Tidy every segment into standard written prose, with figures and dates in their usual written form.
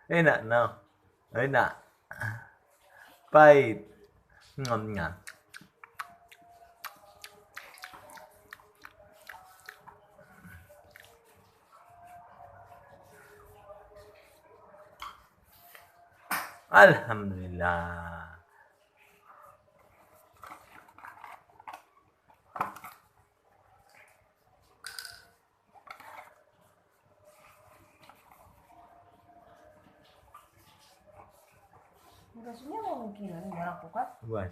Enak, no? Enak. Pahit. Ngam ngam. Alhamdulillah. Maksudnya mau mungkin barang pukat. Buat.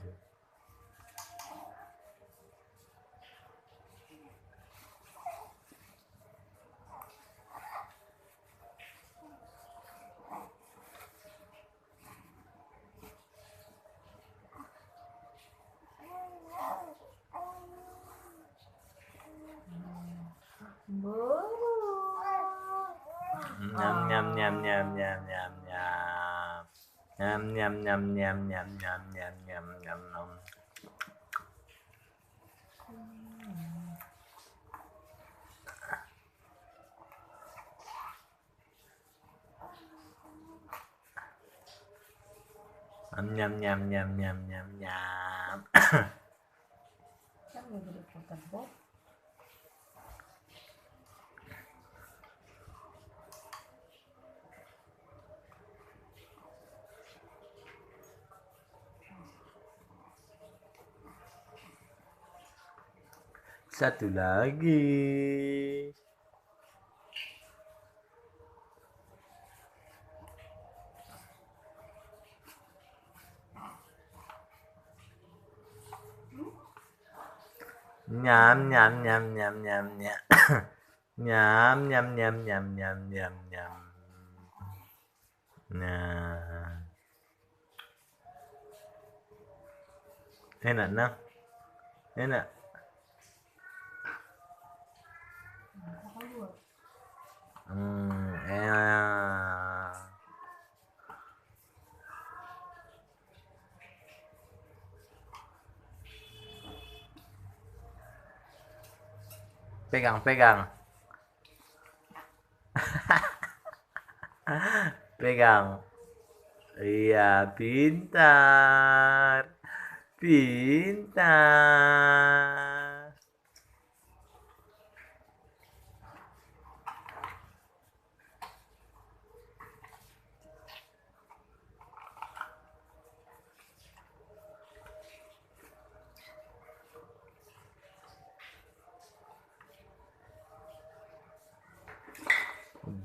Nyam nyam nyam nyam nyam nyam nyam. Nyam nyam nyam nyam nyam nyam nyam nyam nyam nyam. Nyam nyam nyam nyam nyam nyam. Kan mau jadi pukat Bob. Satu lagi. Nyam nyam nyam nyam nyam nyam. Nyam nyam nyam nyam nyam nyam nyam. Nah. Enak, nah. Enak. Enak. Pegang, pegang. Pegang. Iya, pintar. Pintar.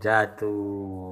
Jatuh.